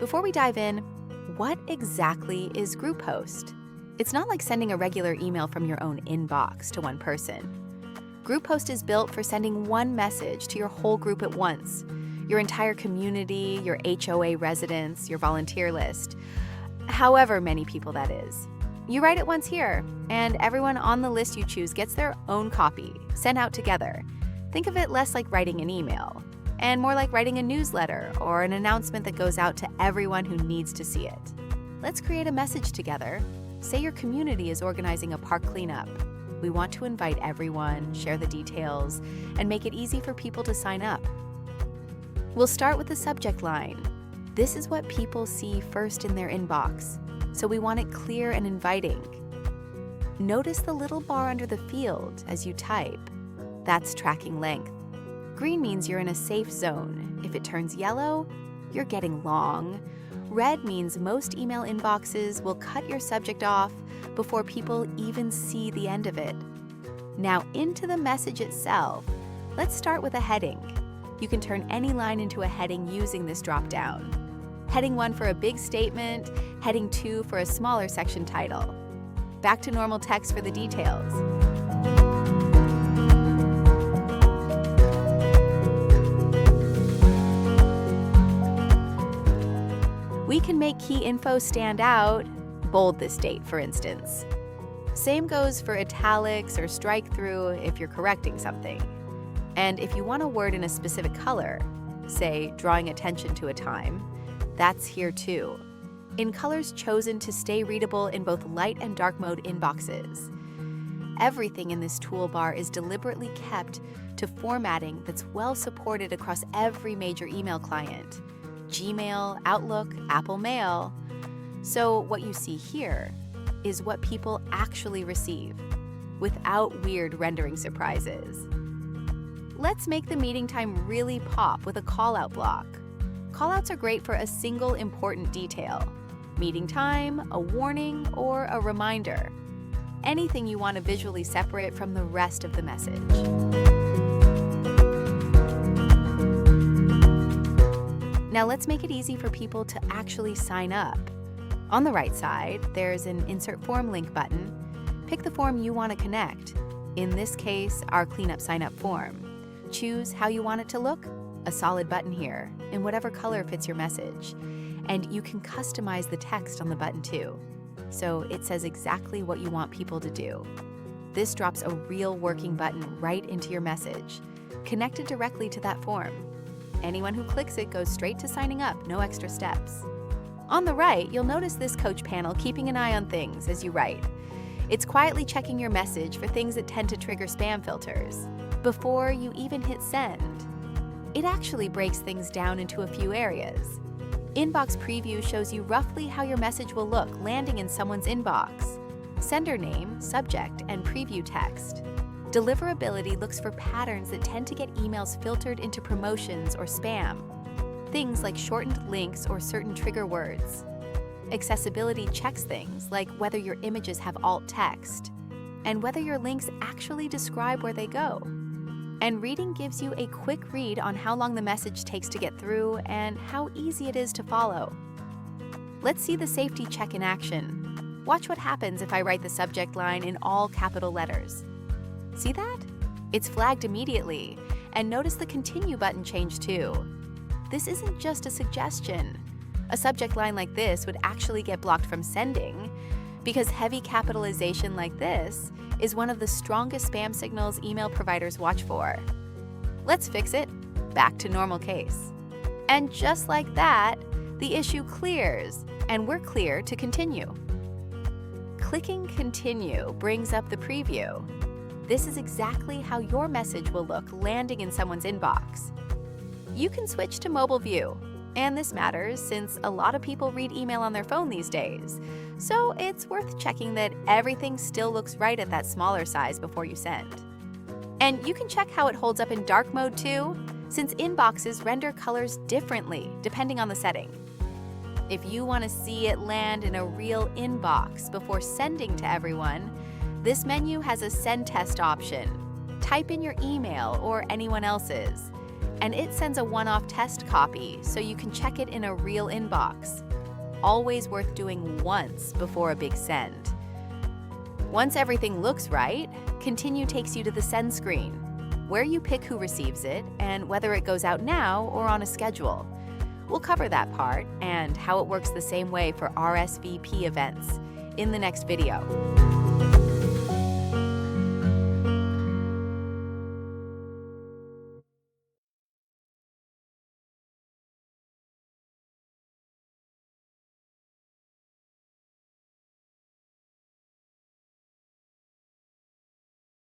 Before we dive in, what exactly is GroupPost? It's not like sending a regular email from your own inbox to one person. GroupPost is built for sending one message to your whole group at once, your entire community, your HOA residents, your volunteer list, however many people that is. You write it once here, and everyone on the list you choose gets their own copy, sent out together. Think of it less like writing an email, and more like writing a newsletter or an announcement that goes out to everyone who needs to see it. Let's create a message together. Say your community is organizing a park cleanup. We want to invite everyone, share the details, and make it easy for people to sign up. We'll start with the subject line. This is what people see first in their inbox, so we want it clear and inviting. Notice the little bar under the field as you type. That's tracking length. Green means you're in a safe zone. If it turns yellow, you're getting long. Red means most email inboxes will cut your subject off before people even see the end of it. Now into the message itself. Let's start with a heading. You can turn any line into a heading using this drop-down. Heading 1 for a big statement, heading 2 for a smaller section title. Back to normal text for the details. We can make key info stand out, bold this date, for instance. Same goes for italics or strike through if you're correcting something. And if you want a word in a specific color, say drawing attention to a time, that's here too, in colors chosen to stay readable in both light and dark mode inboxes. Everything in this toolbar is deliberately kept to formatting that's well supported across every major email client. Gmail, Outlook, Apple Mail. So what you see here is what people actually receive, without weird rendering surprises. Let's make the meeting time really pop with a call-out block. Call-outs are great for a single important detail, meeting time, a warning, or a reminder. Anything you want to visually separate from the rest of the message. Now let's make it easy for people to actually sign up. On the right side, there's an Insert Form link button. Pick the form you want to connect. In this case, our cleanup sign-up form. Choose how you want it to look, a solid button here, in whatever color fits your message. And you can customize the text on the button too, so it says exactly what you want people to do. This drops a real working button right into your message, connected directly to that form. Anyone who clicks it goes straight to signing up, no extra steps. On the right, you'll notice this coach panel keeping an eye on things as you write. It's quietly checking your message for things that tend to trigger spam filters before you even hit send. It actually breaks things down into a few areas. Inbox preview shows you roughly how your message will look landing in someone's inbox. Sender name, subject, and preview text. Deliverability looks for patterns that tend to get emails filtered into promotions or spam. Things like shortened links or certain trigger words. Accessibility checks things like whether your images have alt text and whether your links actually describe where they go. And reading gives you a quick read on how long the message takes to get through and how easy it is to follow. Let's see the safety check in action. Watch what happens if I write the subject line in all capital letters. See that? It's flagged immediately, and notice the continue button changed too. This isn't just a suggestion. A subject line like this would actually get blocked from sending because heavy capitalization like this is one of the strongest spam signals email providers watch for. Let's fix it. Back to normal case. And just like that, the issue clears, and we're clear to continue. Clicking continue brings up the preview. This is exactly how your message will look landing in someone's inbox. You can switch to mobile view, and this matters since a lot of people read email on their phone these days, so it's worth checking that everything still looks right at that smaller size before you send. And you can check how it holds up in dark mode too, since inboxes render colors differently depending on the setting. If you want to see it land in a real inbox before sending to everyone, this menu has a send test option. Type in your email or anyone else's, and it sends a one-off test copy so you can check it in a real inbox. Always worth doing once before a big send. Once everything looks right, Continue takes you to the send screen, where you pick who receives it and whether it goes out now or on a schedule. We'll cover that part and how it works the same way for RSVP events in the next video.